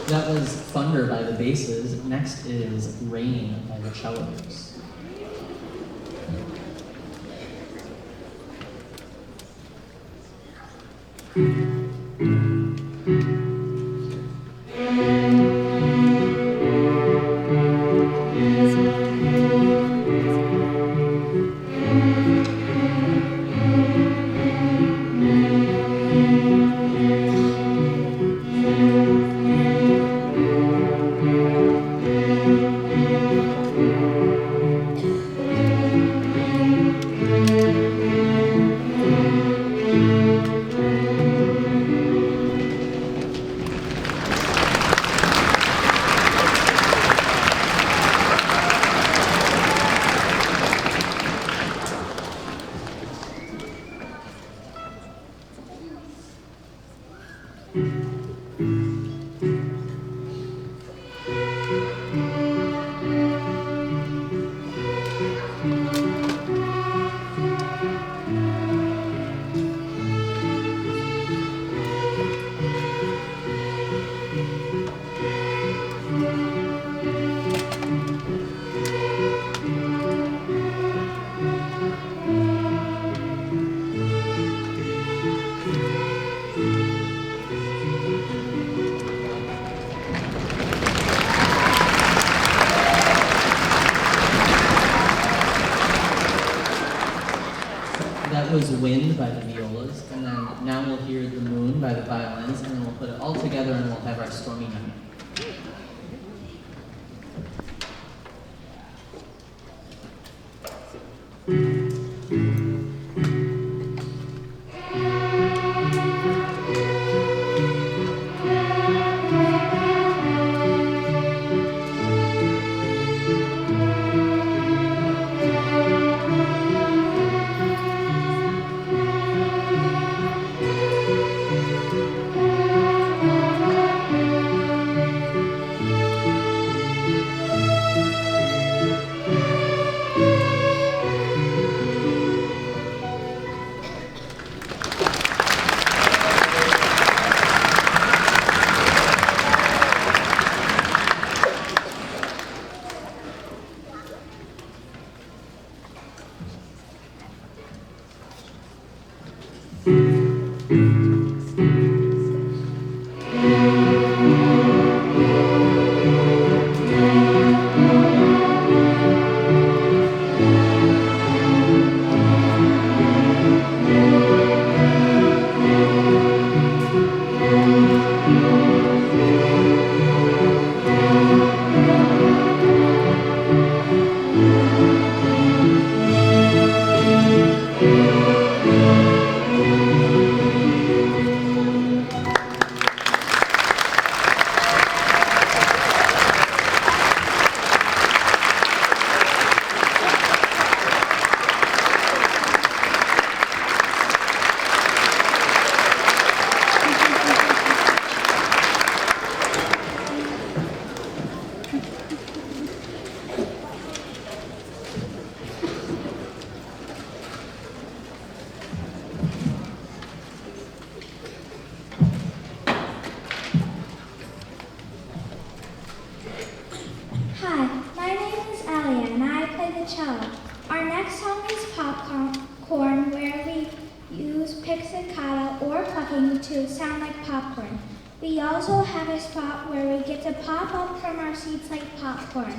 That was Thunder by the basses. Next is Rain by the cellos. That was Wind by the violas, and then now we'll hear The Moon by the violins, and then we'll put it all together and we'll have our Stormy Night. Michelle. Our next song is Popcorn, where we use pizzicato or plucking to sound like popcorn. We also have a spot where we get to pop up from our seats like popcorn.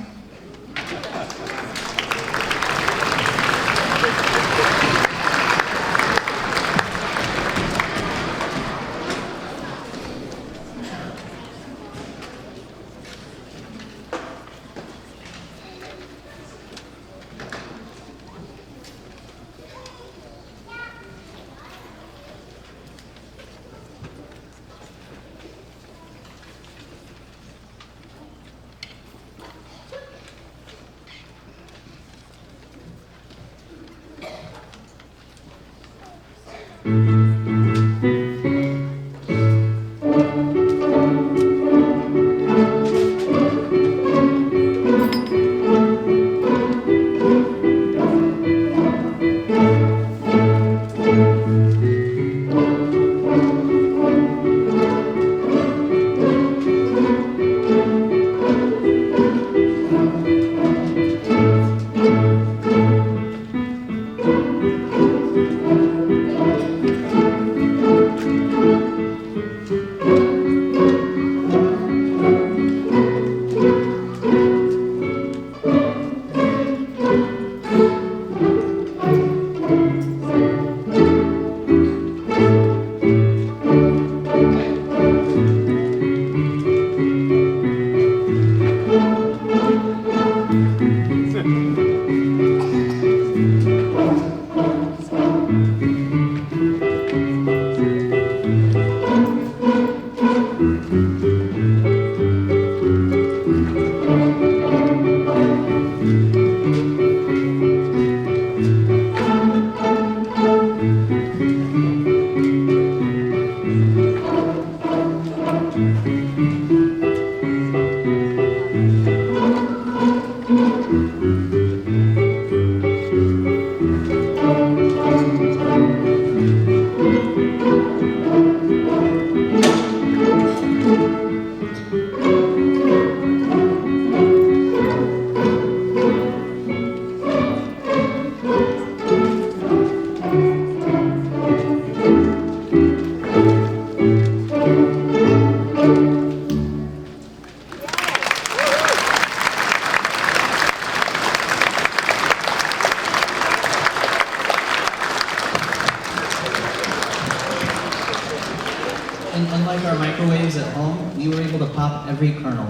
And unlike our microwaves at home, we were able to pop every kernel.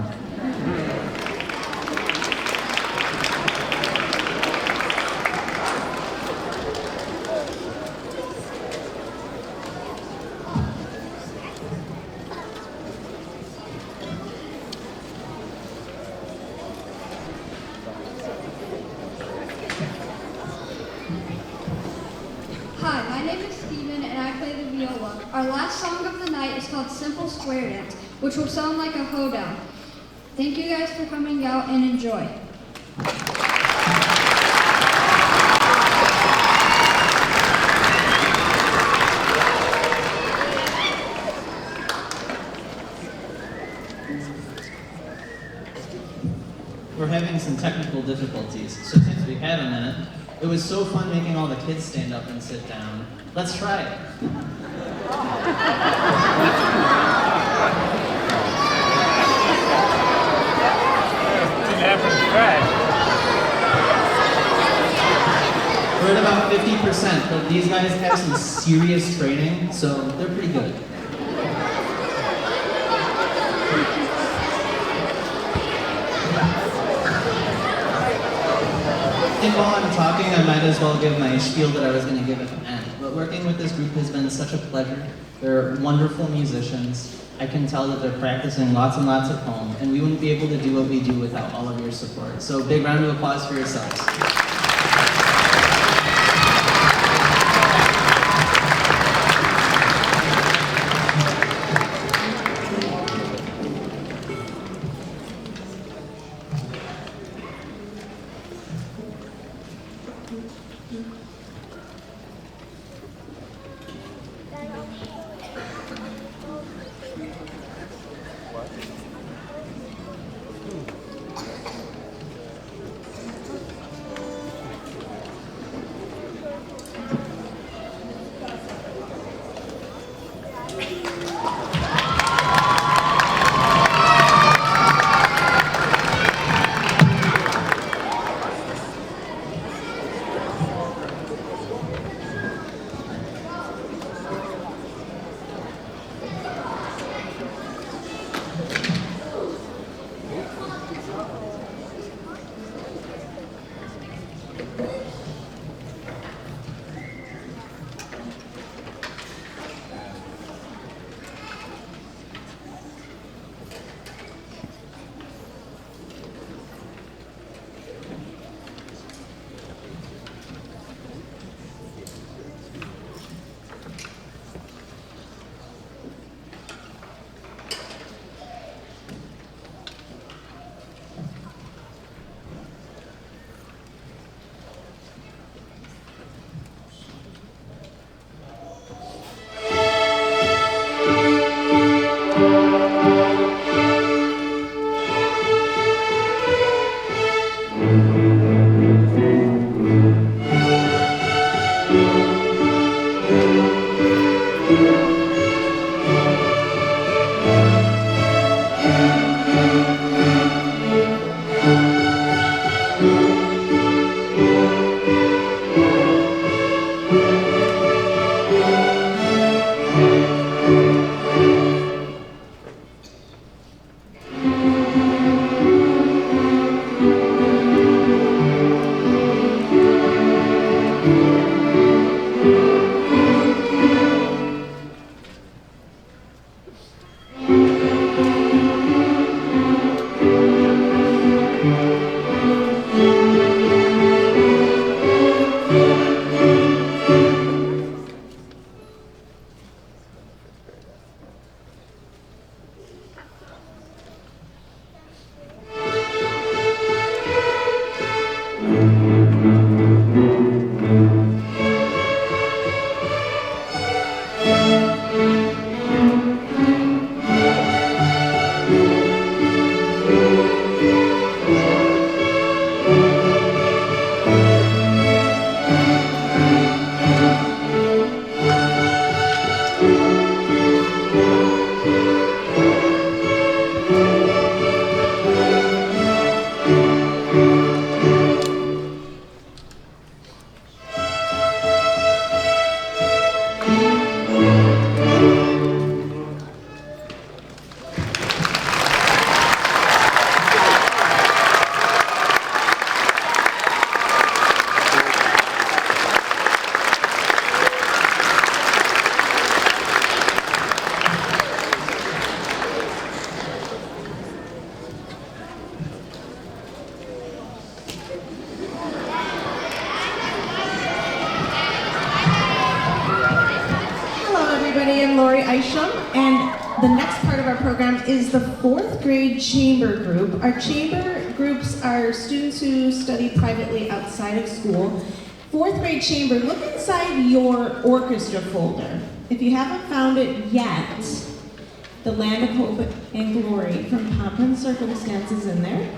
Hi, my name is Steven and I play the viola. Our last song of the night is called Simple Square Dance, which will sound like a hoedown. Thank you guys for coming out and enjoy. We're having some technical difficulties, so since we have a minute, it was so fun making all the kids stand up and sit down. Let's try it. We're at about 50%, but these guys have some serious training, so they're pretty good. I think while I'm talking, I might as well give my spiel that I was going to give at the end. But working with this group has been such a pleasure. They're wonderful musicians. I can tell that they're practicing lots and lots at home, and we wouldn't be able to do what we do without all of your support. So big round of applause for yourselves. I'm Lori Isham, and the next part of our program is the 4th grade chamber group. Our chamber groups are students who study privately outside of school. 4th grade chamber, look inside your orchestra folder. If you haven't found it yet, The Land of Hope and Glory from Pomp and Circumstance is in there.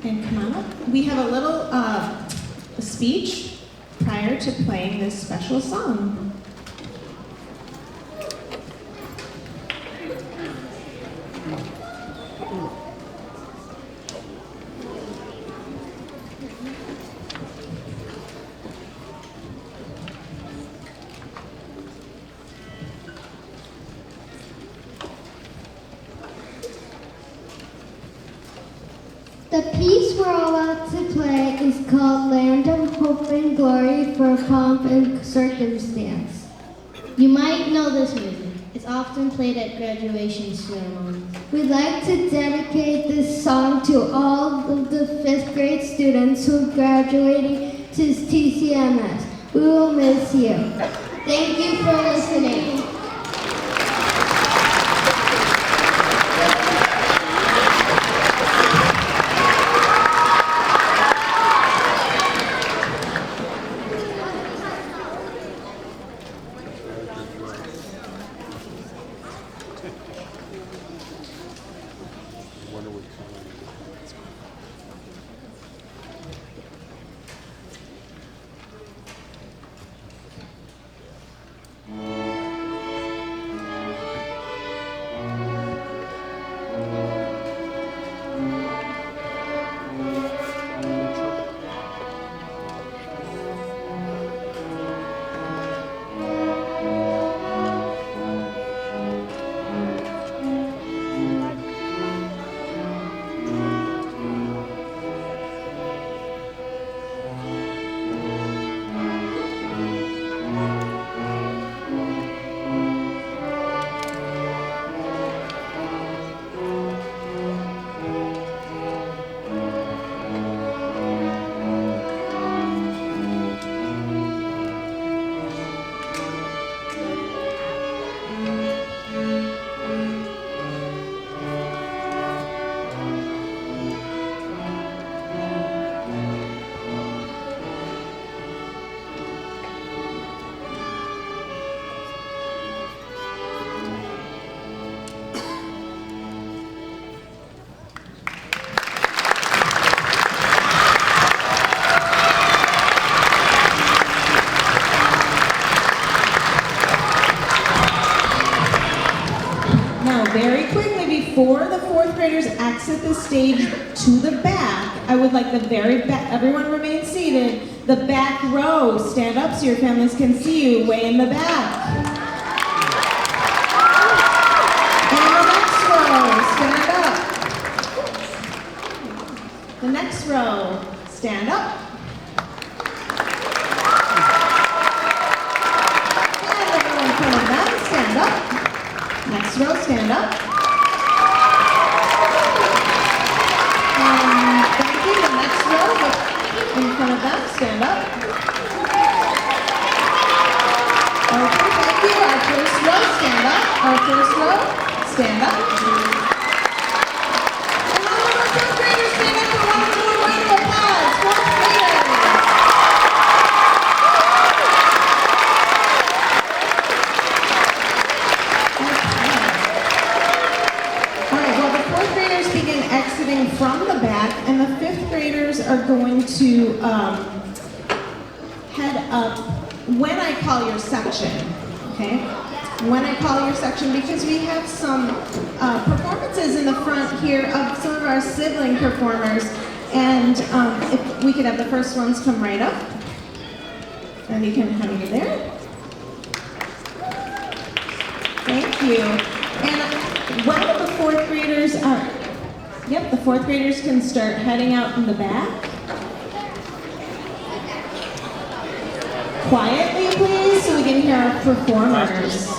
And come on up. We have a little speech prior to playing this special song. The piece we're all about to play is called Land of Hope and Glory for Pomp and Circumstance. You might know this music. It's often played at graduation ceremonies. We'd like to dedicate this song to all of the 5th grade students who are graduating to TCMS. We will miss you. Thank you for listening. Very quickly, before the 4th graders exit the stage to the back, I would like the very back, everyone remain seated, the back row, stand up so your families can see you way in the back. And the next row, stand up. The next row, stand up. And the row in front of them, stand up. Next row, stand up. Thank you. The next row, in front of them, stand up. Okay, thank you. Our first row, stand up. Our first row, stand up. And all of our 4th graders, stand up for one more round of applause. 4th graders. Exiting from the back, and the 5th graders are going to head up when I call your section, okay? When I call your section, because we have some performances in the front here of some of our sibling performers, and if we could have the first ones come right up, and you can head over there. Thank you. And while the 4th graders are Yep, the 4th graders can start heading out in the back. Quietly, please, so we can hear our performers.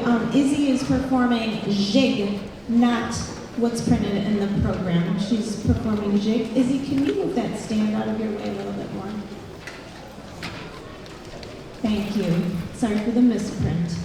Izzy is performing Jig, not what's printed in the program. She's performing Jig. Izzy, can you move that stand out of your way a little bit more? Thank you. Sorry for the misprint.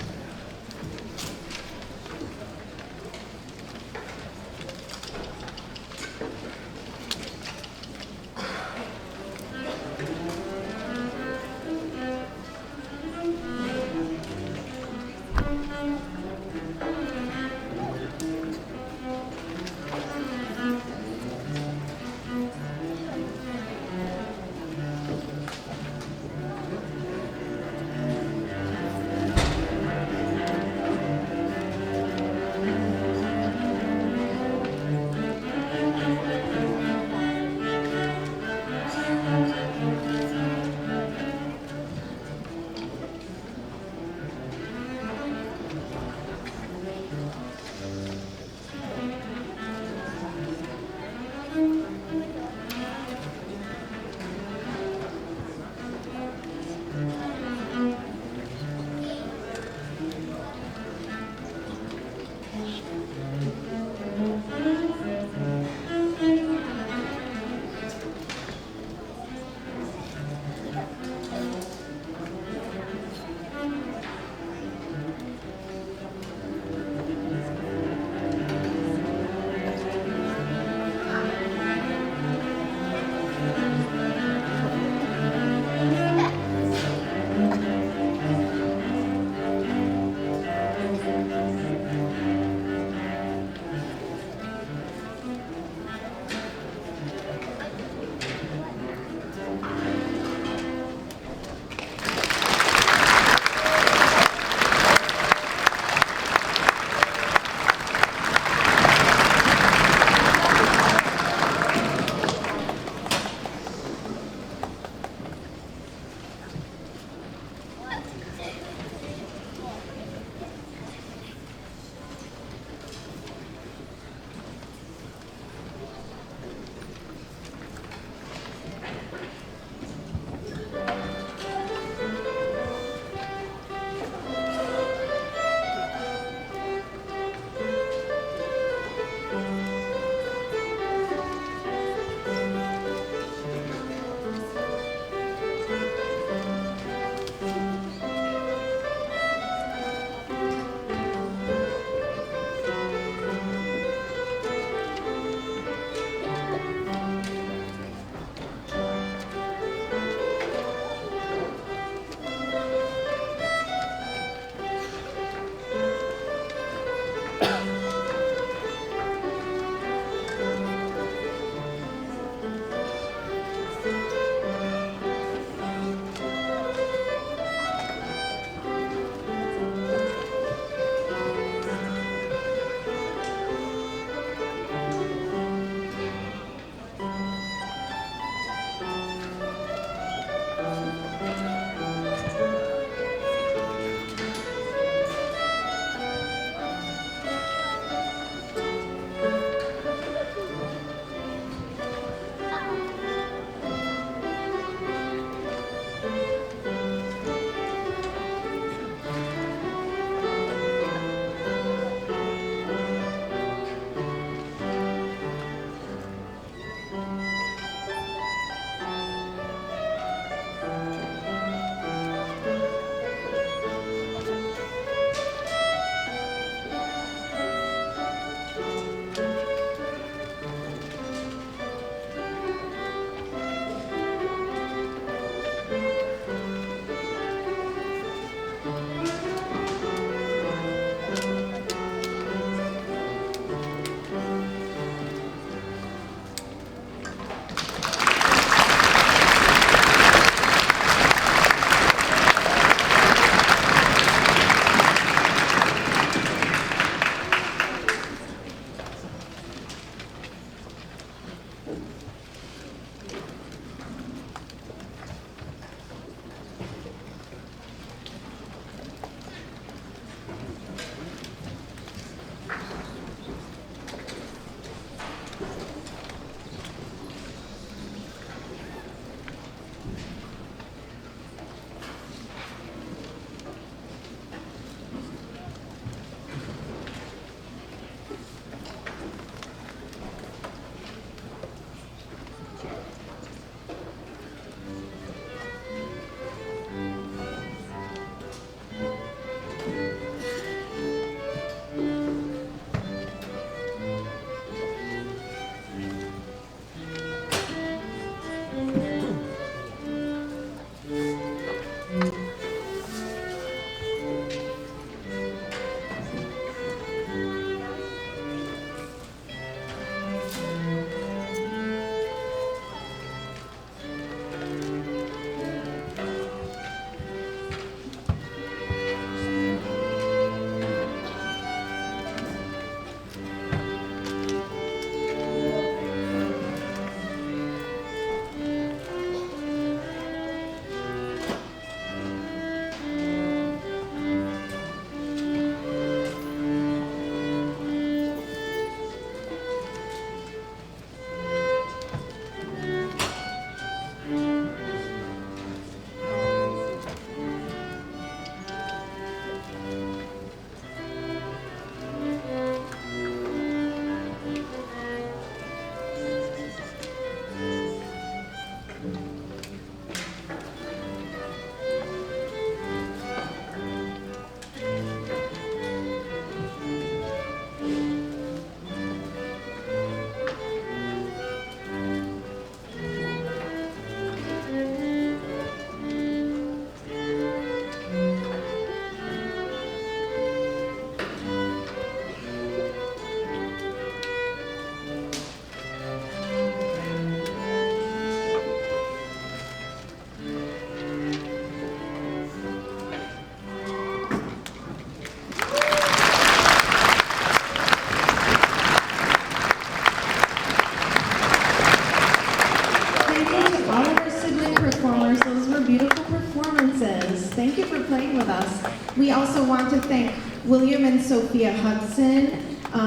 thank William and Sophia Hudson.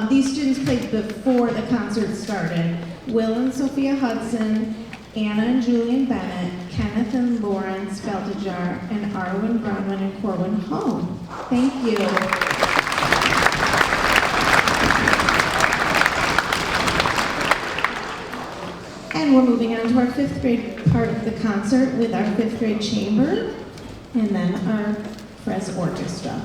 These students played before the concert started. Will and Sophia Hudson, Anna and Julian Bennett, Kenneth and Lawrence Beldejar, and Arwen Bronwyn and Corwin Home. Thank you. And we're moving on to our 5th grade part of the concert with our 5th grade chamber, and then our FRES orchestra.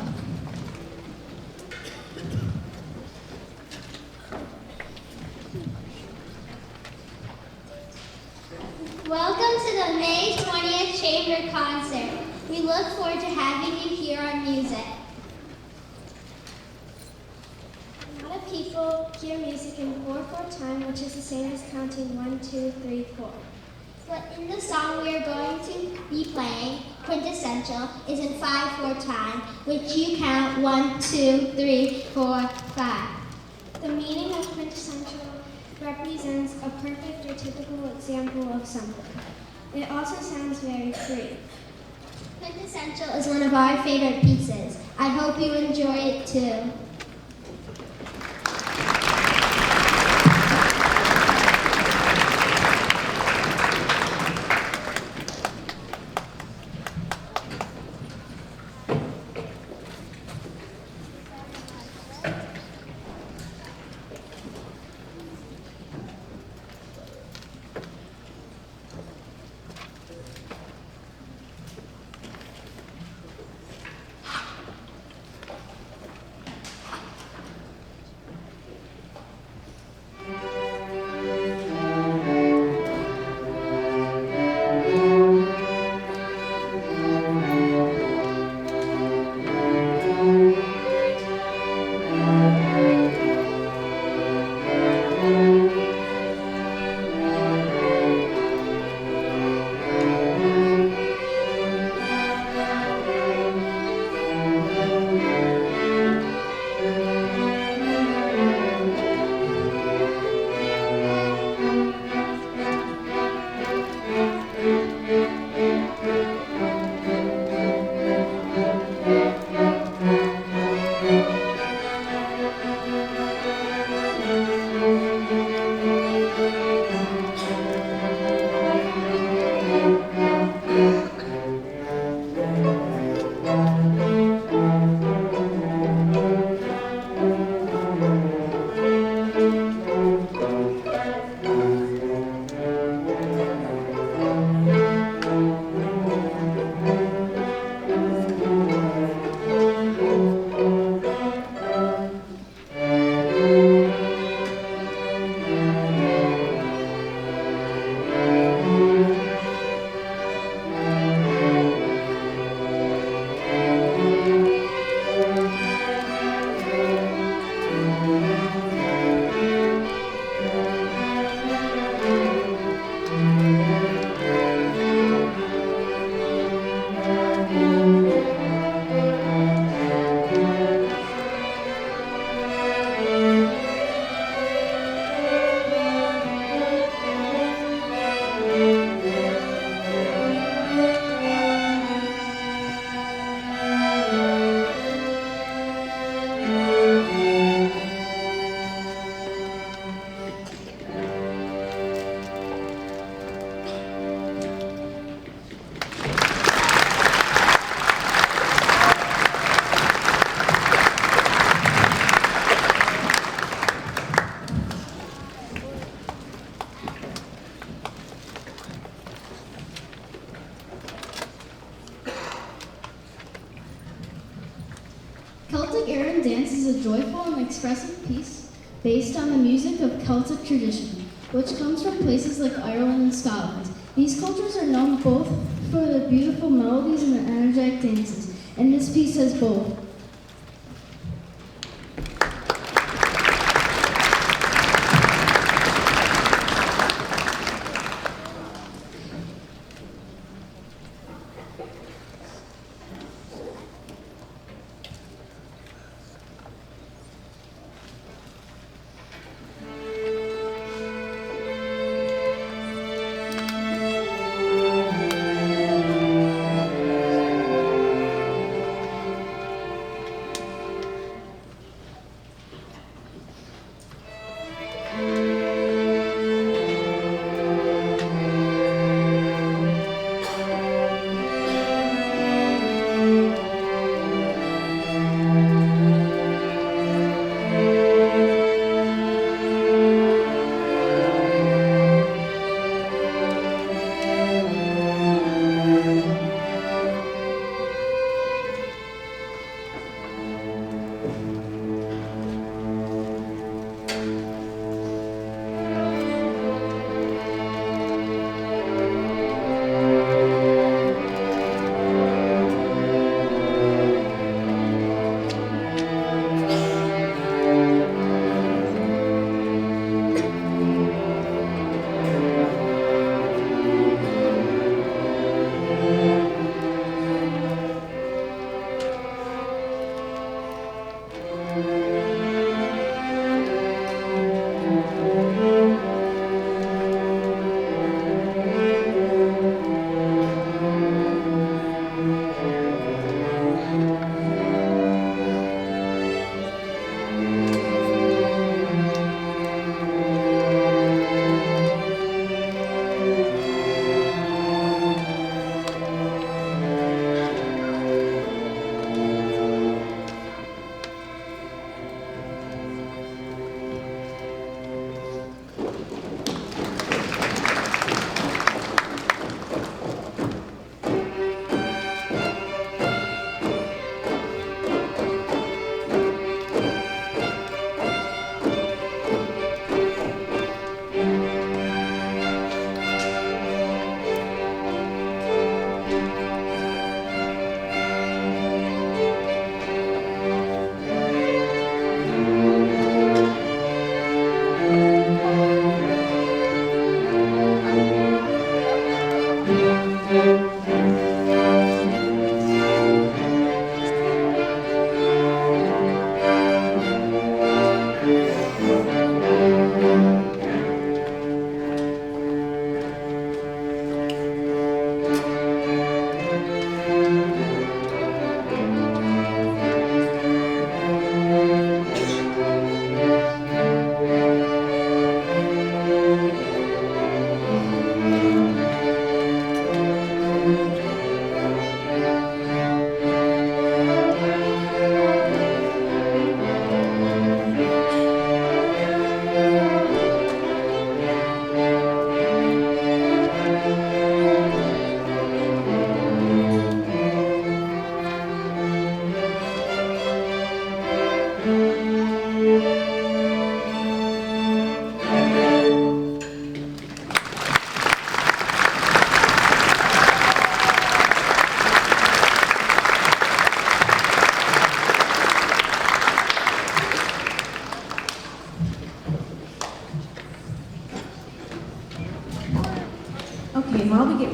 Welcome to the May 20th Chamber Concert. We look forward to having you hear our music. A lot of people hear music in 4/4 time, which is the same as counting 1, 2, 3, 4. But in the song we are going to be playing, Quintessential, is in 5/4 time, which you count 1, 2, 3, 4, 5. The meaning of quintessential represents a perfect or typical example of something. It also sounds very free. Quintessential is one of our favorite pieces. I hope you enjoy it too. Celtic Aran dance is a joyful and expressive piece based on the music of Celtic tradition, which comes from places like Ireland and Scotland. These cultures are known both for the beautiful melodies and the energetic dances, and this piece has both.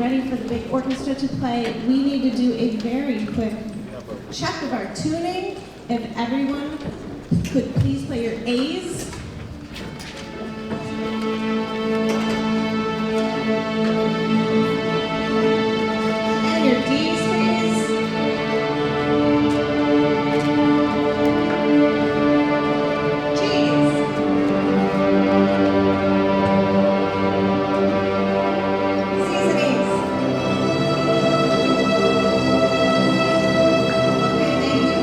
ready for the big orchestra to play, we need to do a very quick check of our tuning. If everyone could please play your A's. And your D's, please. G's. C's and A's. Okay, thank you.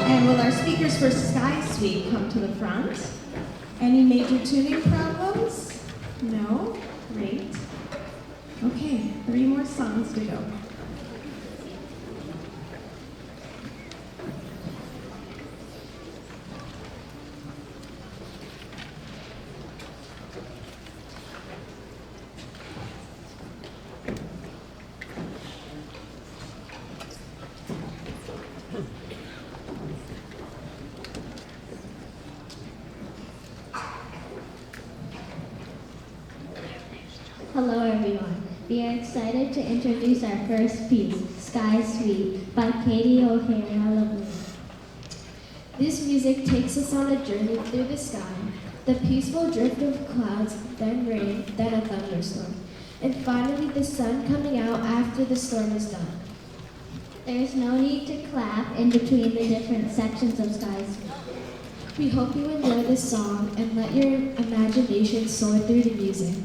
And will our speakers for Sky Suite come to the front? Any major tuning problems? No? Great. Okay, 3 more songs to go. Hello everyone. We are excited to introduce our first piece, Sky Suite, by Katie O'Hara Lovely. This music takes us on a journey through the sky, the peaceful drift of clouds, then rain, then a thunderstorm, and finally the sun coming out after the storm is done. There is no need to clap in between the different sections of Sky Suite. We hope you enjoy this song and let your imagination soar through the music.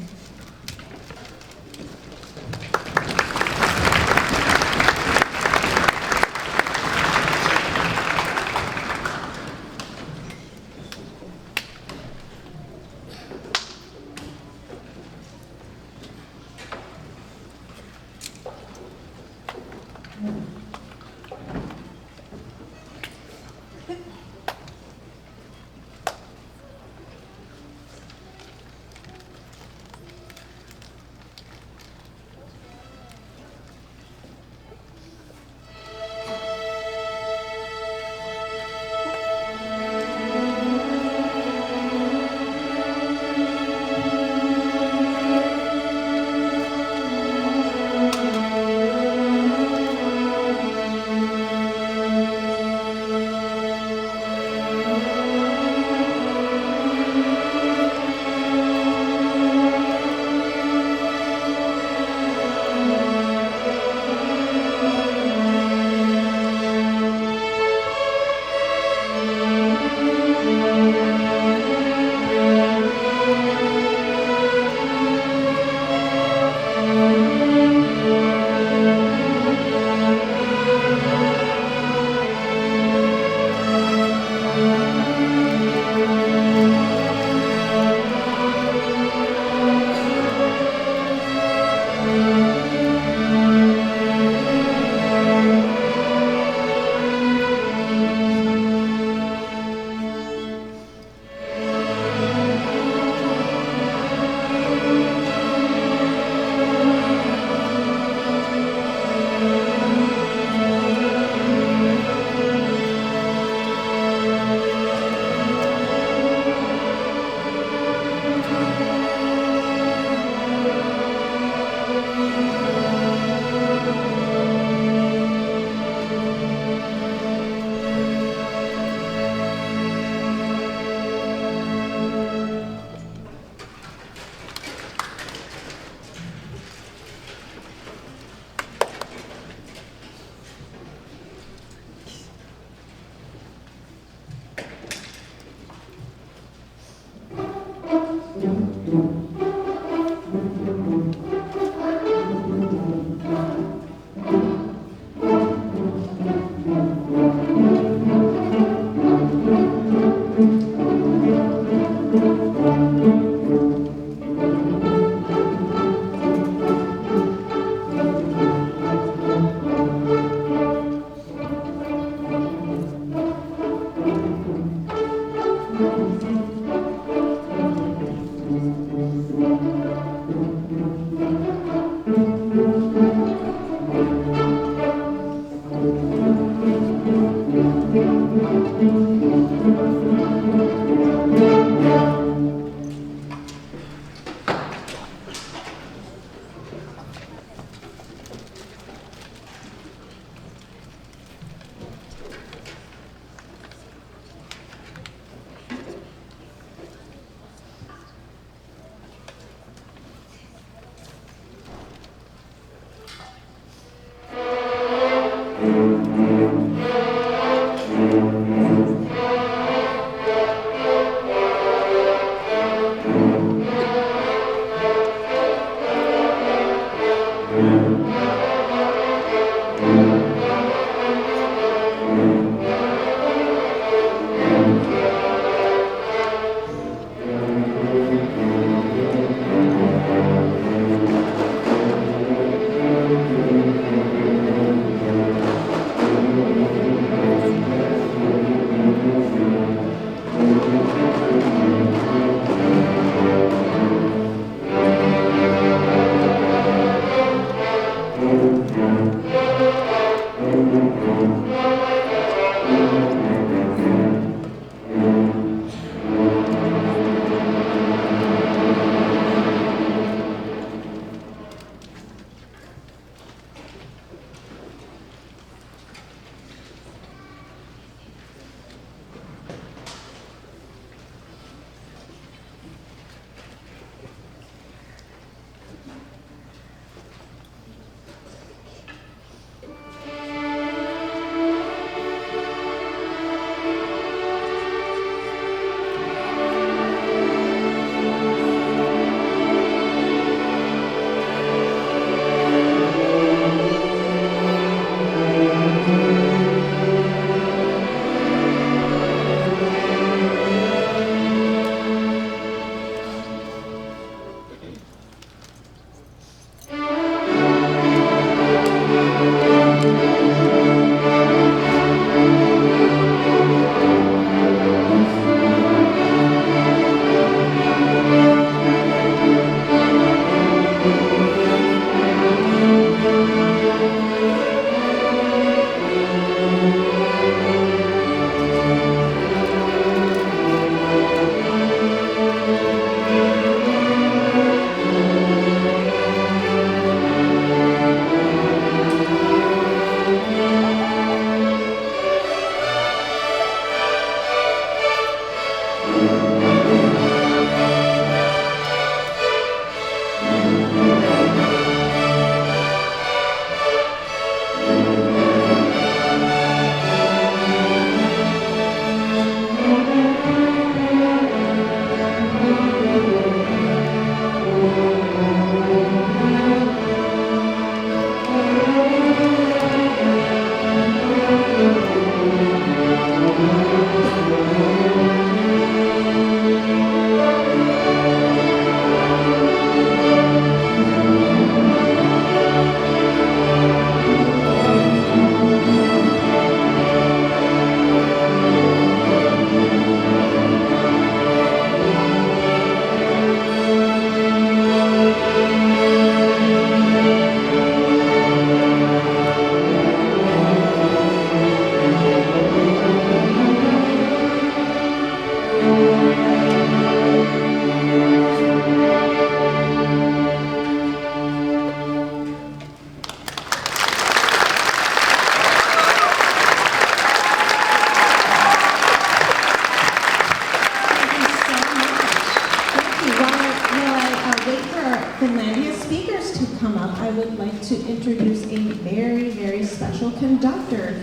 Finlandia speakers to come up, I would like to introduce a very, very special conductor.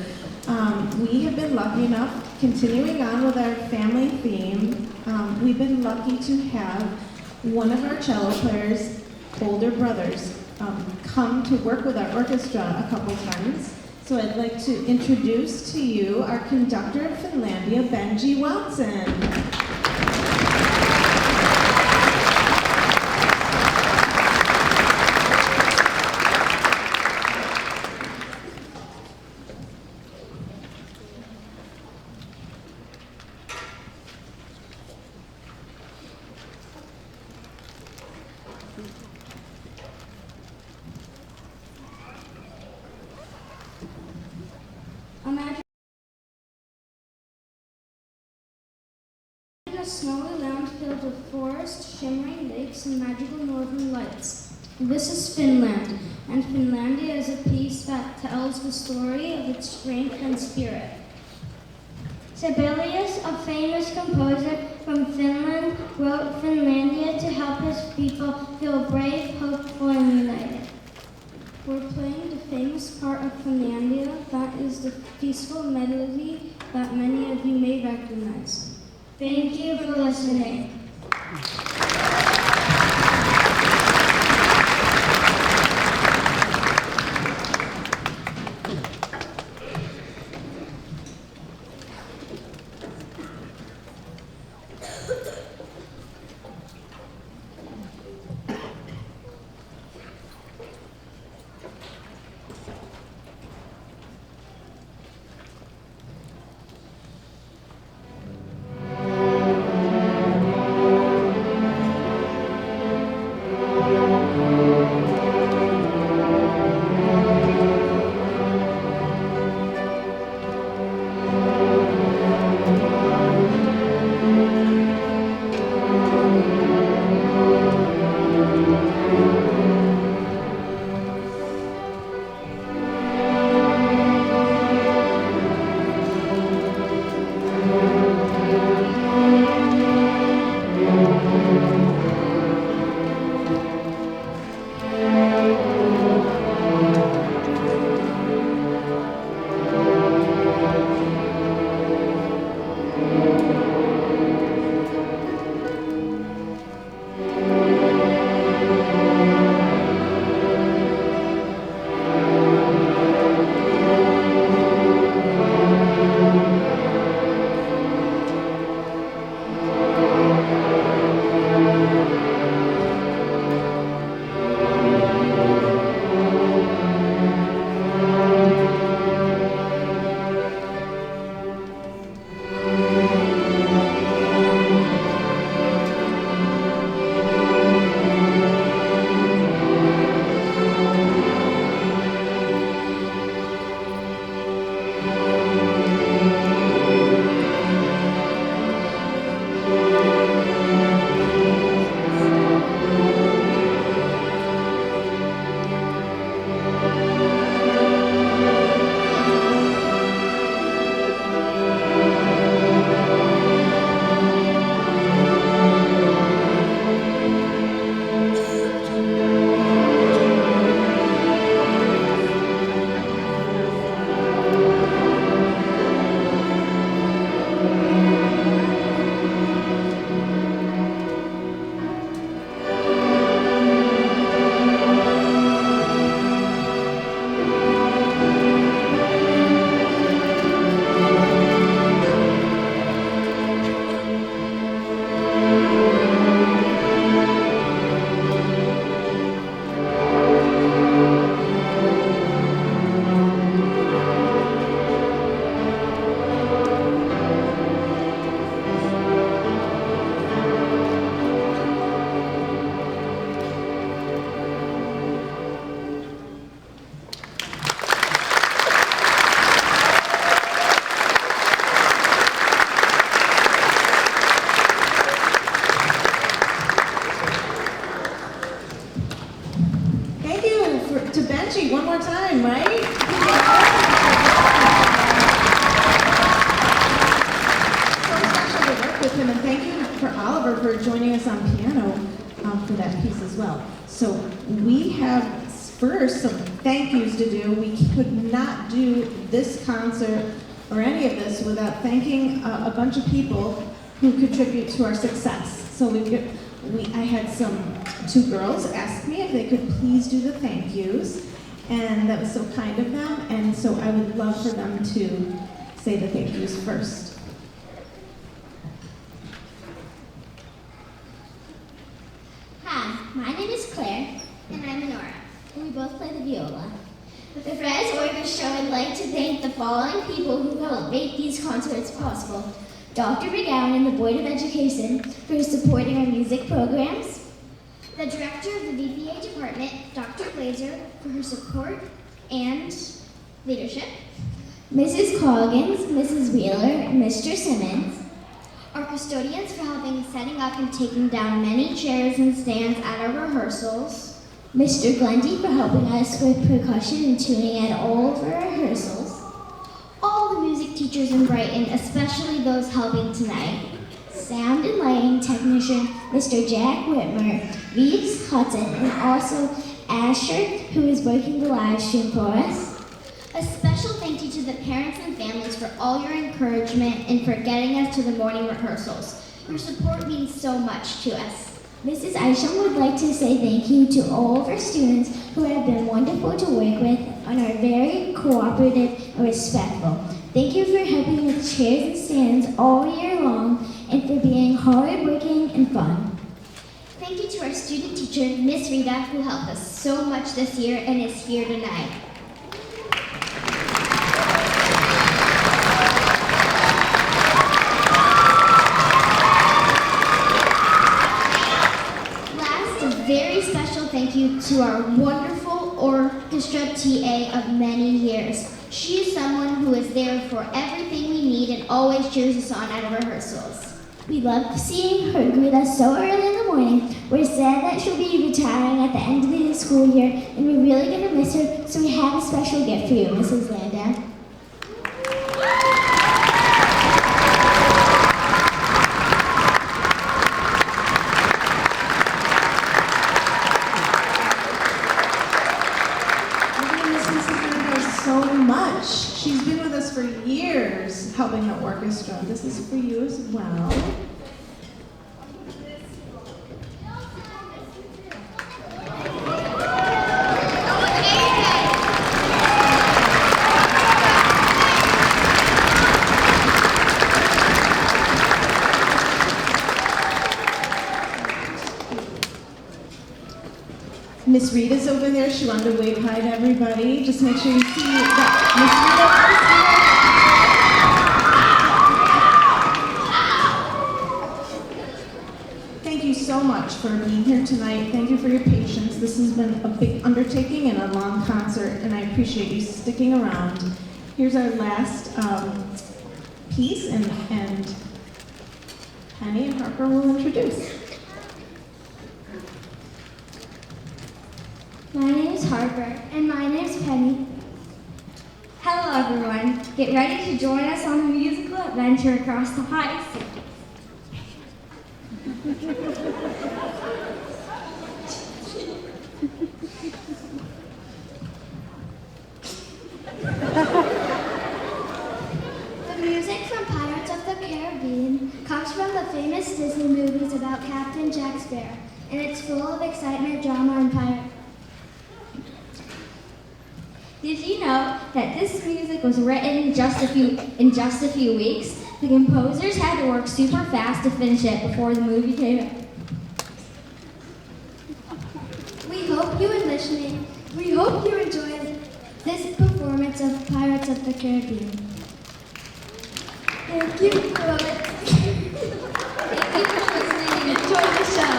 We have been lucky enough, continuing on with our family theme, we've been lucky to have one of our cello players' older brothers come to work with our orchestra a couple times. So I'd like to introduce to you our conductor of Finlandia, Benji Watson. Imagine a snowy land filled with forests, shimmering lakes, and magical northern lights. This is Finland, and Finlandia is a piece that tells the story of its strength and spirit. Sibelius, a famous composer from Finland, wrote Finlandia to help his people feel brave, hopeful, and united. We're playing the famous part of Finlandia, that is the peaceful melody that many of you may recognize. Thank you for listening. One more time, right? So special to work with him, and thank you for Oliver for joining us on piano for that piece as well. So we have first some thank yous to do. We could not do this concert or any of this without thanking a bunch of people who contribute to our success. So I had two girls ask me if they could please do the thank yous, and that was so kind of them, and so I would love for them to say the thank yous first. Hi, my name is Claire. And I'm Nora. And we both play the viola. With the FRES Orchestra, I'd like to thank the following people who helped make these concerts possible. Dr. McGowan and the Board of Education for supporting our music programs. The director of the VPA department, Dr. Glazer, for her support and leadership. Mrs. Coggins, Mrs. Wheeler, and Mr. Simmons. Our custodians for helping setting up and taking down many chairs and stands at our rehearsals. Mr. Glendy for helping us with percussion and tuning at all of our rehearsals. All the music teachers in Brighton, especially those helping tonight. Sound and lighting technician, Mr. Jack Whitmer, Reeves Hudson, and also Asher, who is working the live stream for us. A special thank you to the parents and families for all your encouragement and for getting us to the morning rehearsals. Your support means so much to us. Mrs. Isham would like to say thank you to all of our students who have been wonderful to work with and are very cooperative and respectful. Thank you for helping with chairs and stands all year long and for being hardworking and fun. Thank you to our student teacher, Miss Rita, who helped us so much this year and is here tonight. Very special thank you to our wonderful orchestra TA of many years. She is someone who is there for everything we need and always cheers us on at our rehearsals. We love seeing her greet us so early in the morning. We're sad that she'll be retiring at the end of the school year, and we're really going to miss her, so we have a special gift for you, Mrs. Landau. So much. She's been with us for years helping the orchestra. This is for you as well. Miss Rita's over there. She wanted to wave hi to everybody. Just make sure you see that Miss Rita is here. Thank you so much for being here tonight. Thank you for your patience. This has been a big undertaking and a long concert, and I appreciate you sticking around. Here's our last piece, and Penny and Harper will introduce. My name is Harper. And my name is Penny. Hello everyone. Get ready to join us on a musical adventure across the high seas. The music from Pirates of the Caribbean comes from the famous Disney movies about Captain Jack Sparrow, and it's full of excitement, drama, and pirate. Did you know that this music was written in just a few weeks? The composers had to work super fast to finish it before the movie came out. We hope you enjoyed this performance of Pirates of the Caribbean. Thank you. Love it. Thank you for listening and enjoy the show.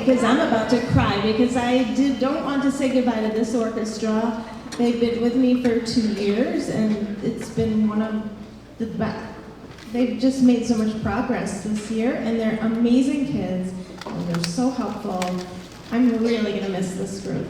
Because I'm about to cry because don't want to say goodbye to this orchestra. They've been with me for 2 years and it's been one of the best. They've just made so much progress this year and they're amazing kids and they're so helpful. I'm really gonna miss this group.